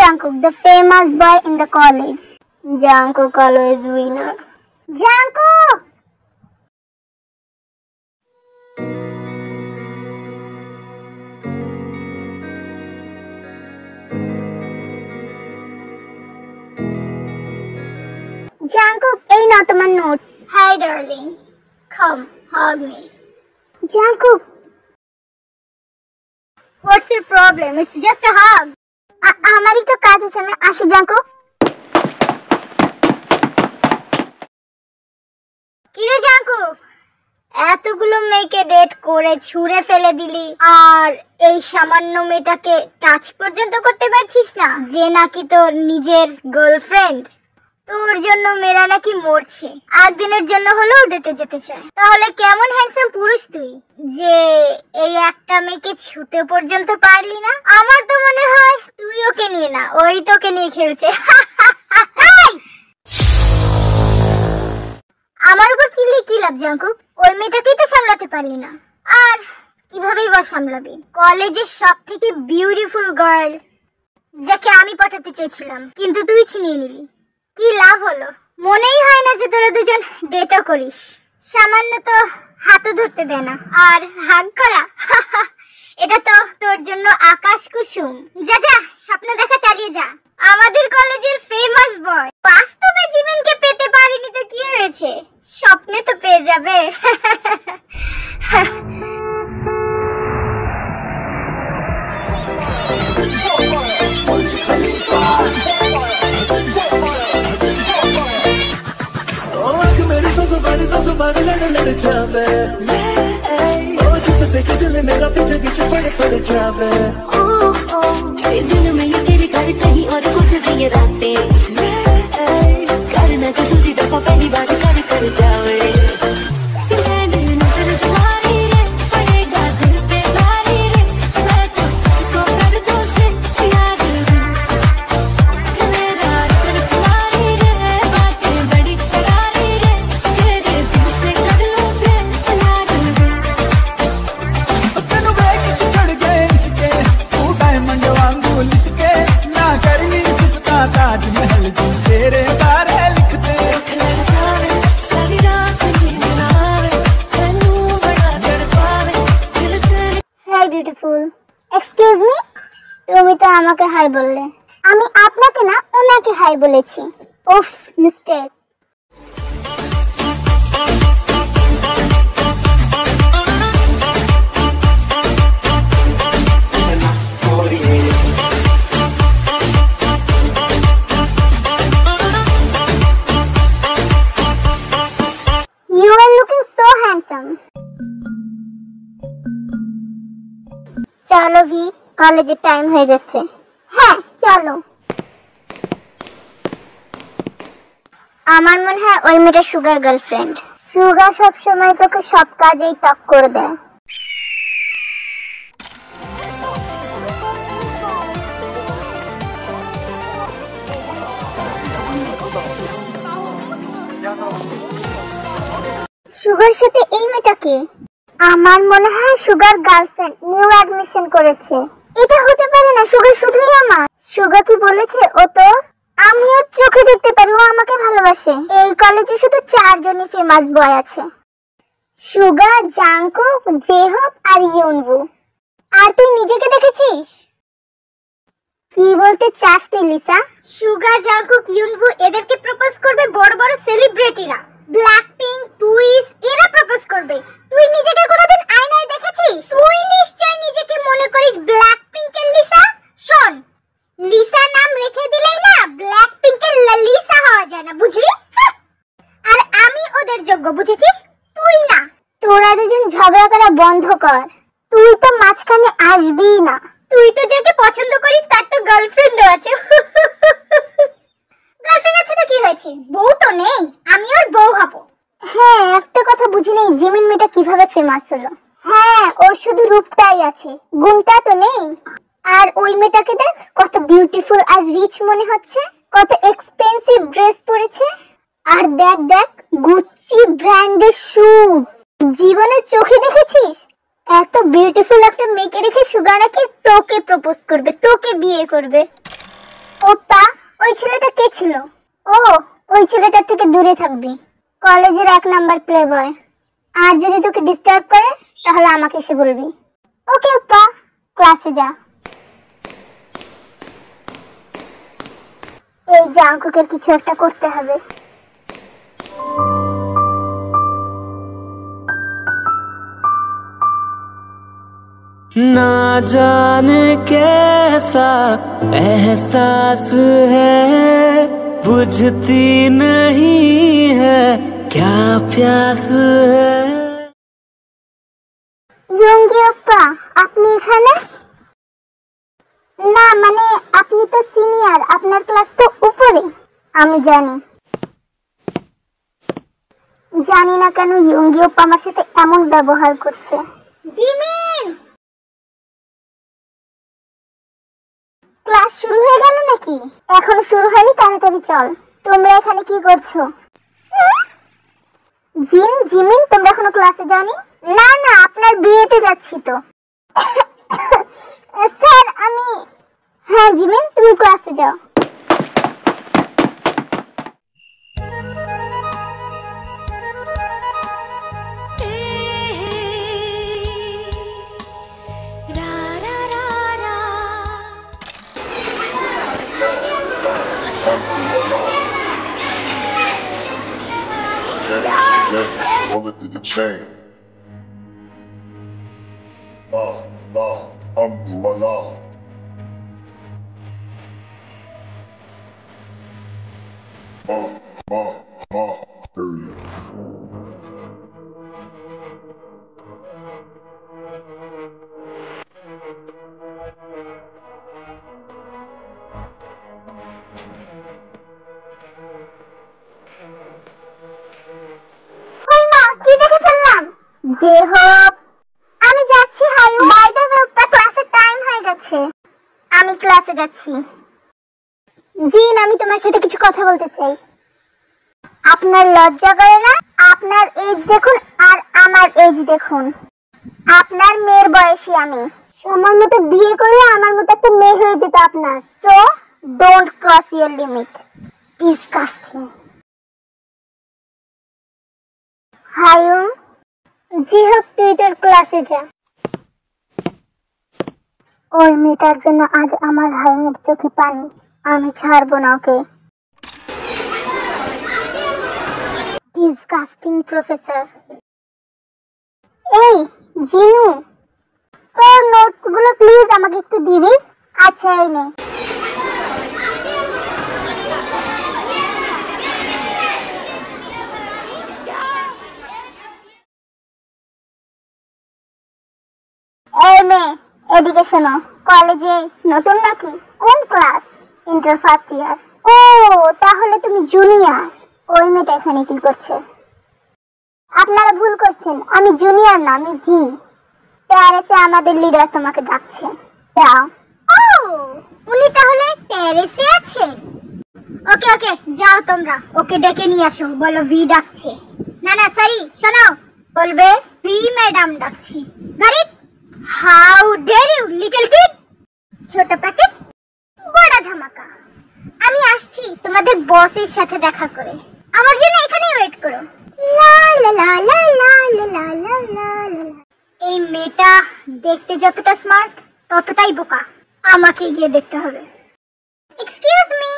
Jungkook, the famous boy in the college. Jungkook always winner. Jungkook! Jungkook, এই নাও তোমার notes. Hi darling, come hug me. Jungkook, what's your problem? It's just a hug. আমার একটু কাজ আছে, আমি আসি Jungkook। কিরে Jungkook, এতগুলো মেয়েকে ডেট করে ছুঁড়ে ফেলে দিলি আর এই সামান্য মেয়েটাকে টাচ পর্যন্ত করতে পারছিস না, যে নাকি তোর নিজের গার্লফ্রেন্ড। তোর জন্য মেয়েরা নাকি মরছে, একদিনের জন্য হলেও ডেটে যেতে চায়। তাহলে কেমন হ্যান্ডসাম পুরুষ তুই যে এই একটা মেয়েকে ছুঁতে পর্যন্ত পারলি না? আমার তো মনে হয় তুই ওকে নিয়ে না, ওই তোকে নিয়ে খেলছে। আমার উপর চিল্লি কি লাভ Jungkook? ওই মেয়েটাকেই তো সামলাতে পারলি না, আর কিভাবেই বা সামলাবি কলেজের সব থেকে বিউটিফুল গার্ল যাকে আমি পটাতে চেয়েছিলাম, কিন্তু তুই ছিনিয়ে নিলি। কি লাভ হলো? মনেই হয় না যে তোরা দুজন ডেটও করিস। সামান্য তো হাতও ধরতে দেয় না, আর হাগ করা এটা তো তোর জন্য আকাশ কুসুম। যা যা, স্বপ্ন দেখা চালিয়ে যা। আমাদের কলেজের ফেমাস বয় বাস্তবে জীবনকে পেতে পারেনি তো কি হয়েছে, স্বপ্নে তো পেয়ে যাবে। लड़ जावे ओ जिसे देख दिल मेरा पीछे पीछे पड़ जावे दिल में ये तेरे घर कहीं और गुजर ये रातें करना जो दूसरी दफा पहली बार कर जावे এক্সকিউজ মি, তুমি তো আমাকে হাই বললে, আমি আপনাকে না ওনাকে হাই বলেছি। উফ, mistake. You are looking so handsome. চলো ভি, কলেজের টাইম হয়ে যাচ্ছে। হ্যাঁ চলো। আমার মনে হয় ওই মেয়েটা সুগার গার্লফ্রেন্ড। সুগা সবসময় তোকে সব কাজেই টক করে দেয়। সুগার সাথে এই মেয়েটাকে আমার মনে হয় সুগার গার্লফ্রেন্ড, নিউ অ্যাডমিশন করেছে। এটা হতে পারে না, সুগার শুধুই আমার। সুগা কি বলেছে ও তো? আমি ওর চোখে দেখতে পারি ও আমাকে ভালোবাসে। এই কলেজে শুধু 4 জনই ফেমাস বয় আছে, সুগা, জাংকুক, জেহপ আর ইউনবু। আর তুই নিজেকে দেখেছিস? কি বলতে চাস তুই লিসা? সুগা, জাংকুক, ইউনবু এদেরকে প্রপোজ করবে বড় বড় সেলিব্রিটিরা। ব্ল্যাকপিঙ্ক, টুইস এরা প্রপোজ করবে। তুই নিজেকে কোনোদিন আয়নায় দেখেছিস? তুই নিশ্চয় নিজেকে মনে করিস ব্ল্যাকপিঙ্কের লিসা। শোন, লিসা নাম রেখে দিলেই না ব্ল্যাকপিঙ্কের লিসা হওয়া যায় না, বুঝলি? আর আমি ওদের যোগ্য, বুঝেছিস? তুই না। তোরা দুজন ঝগড়া করা বন্ধ কর। তুই তো মাঝখানে আসবিই না। তুই তো যাকে পছন্দ করিস তার তো গার্লফ্রেন্ডও আছে। গার্লফ্রেন্ড আছে তো কি হয়েছে, বউ তো নেই। আমি ওর বউ হব। হ্যাঁ, একটা কথা বুঝি নেই, জিমিন মেয়েটা কিভাবে ফেমাস হলো। হ্যাঁ, ওর শুধু রূপটাই আছে, গুণটা তো নেই। আর ওই মেয়েটাকে দেখ, কত বিউটিফুল আর রিচ মনে হচ্ছে, কত এক্সপেন্সিভ ড্রেস পরেছে। আর দেখ দেখ, গুচি ব্র্যান্ডের শুজ। জীবনে চোখে দেখেছিস এত বিউটিফুল একটা মেয়েকে রেখে সুগা নাকি তোকে প্রপোজ করবে, তোকে বিয়ে করবে? ওপা, ওই ছেলেটা কে ছিল? ও, ওই ছেলেটার থেকে দূরে থাকবি। কলেজের 1 নাম্বার প্লে বয়। আর যদি তোকে ডিস্টার্ব করে তাহলে আমাকে এসে বলবি। ওকে ওপা, ক্লাসে যা। এই জাঙ্কুকের কিছু একটা করতে হবে। ना जाने कैसा एहसास है, बुझती नहीं है क्या प्यास है। ইয়ঙ্গি আপা, আপনি এখানে? না মানে আপনি তো সিনিয়র, আপনার ক্লাস তো উপরে। আমি জানি না কেন ইয়ঙ্গি আপা আমার সাথে এমন ব্যবহার করছে। জিমিন, ক্লাস শুরু হয়ে গেল নাকি? এখনো শুরু হয়নি, তাড়াতাড়ি চল। তোমরা এখানে কি করছো? জিমিন, তোমরা এখনো ক্লাসে যাওনি? না না, আপনার বিয়েতে যাচ্ছি তো। স্যার আমি। হ্যাঁ জিমিন, তুমি ক্লাসে যাও। Bullet to the chain. Allah. Dirty. যে হোক, আমি যাচ্ছি। হাই বাই দ্য ওয়ে, ক্লাসের টাইম হয়ে গেছে। আমি ক্লাসে যাচ্ছি। জিন, আমি তোমার সাথে কিছু কথা বলতে চাই। আপনার লজ্জা করে না? আপনার এজ দেখুন আর আমার এজ দেখুন। আপনার মেয়ের বয়সী আমি। সময় মতো বিয়ে করলে আমার মতো একটা মেয়ে হয়ে যেত আপনার। So don't cross your limit. Disgusting. হায়ুম, জি হোক, তুই তোর ক্লাসে যা। ওই মেয়েটার জন্য আজ আমার হায়ুমের চোখে পানি। আমি ছাড়বো না ওকে। Disgusting professor. এই জিনু, তোর নোটস গুলো প্লিজ আমাকে একটু দিবি? আচ্ছা, এই নে। এই মেয়ে, এদিকে শোনো। কলেজে নতুন নাকি? কোন ক্লাস? Inter first year. ও, তাহলে তুমি জুনিয়র। ওই মেয়েটা এখানে কি করছে? আপনারা ভুল করছেন, আমি জুনিয়র না, আমি ভি। প্যারিসে আমাদের লিডার তোমাকে ডাকছে। যাও। ও, উনি তাহলে প্যারিসে আছেন? ওকে ওকে, যাও তোমরা ওকে ডেকে নিয়ে আসো। বলো ভি ডাকছে। না না সরি, শোনো, বলবে ভি ম্যাডাম ডাকছি। গারিট, how dare you little kid. ছোট প্যাকেট, বড় ধামাকা। আমি আসছি তোমাদের বসের সাথে দেখা করে। আমার জন্য এখানেই ওয়েট করো। লা লা লা লা লা লা লা লা লা। এই মেয়েটা দেখতে যতটা স্মার্ট ততটাই বোকা। আমাকে গিয়ে দেখতে হবে। Excuse me.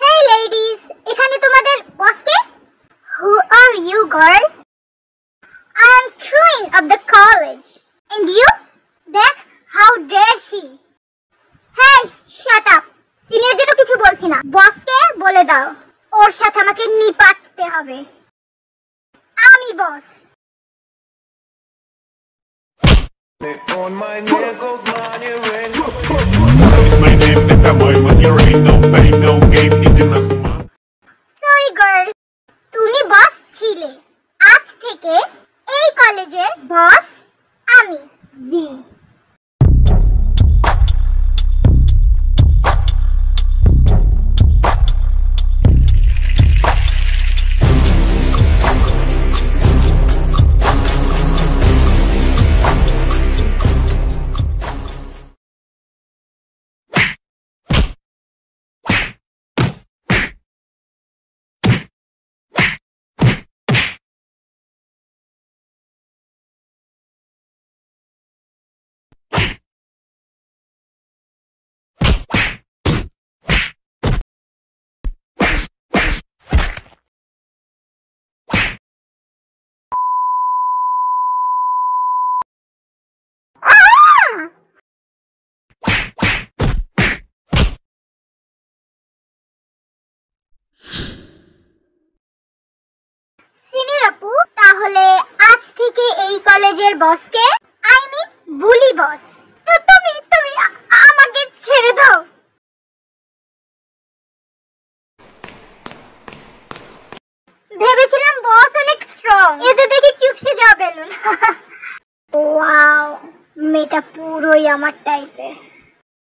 হেই লেডিস, এখানে তোমাদের বস কে? Who are you girl? I am queen of the college. And you? দেখ, how dare she? Hey, shut up. Senior যেন কিছু বলছি না। বসকে বলে দাও ওর সাথে আমাকে নিপাটতে হবে। আমি বস। On my neck, oh God, you rain. It's my name, that boy, but you ain't no pain, no game, it's enough. Sorry girl, তুমি বস ছিলে। আজ থেকে এই কলেজের বস আমি, ভি। সিনিয়র আপু, তাহলে আজ থেকে এই কলেজের বসকে, আই মিন বুলি বস। তো তুমি আমাকে ছেড়ে দাও। ভেবেছিলাম বস অনেক স্ট্রং, এতে দেখি চুপসে যাও বেলুন। ওয়াও, মেয়েটা পুরোই আমার টাইপের।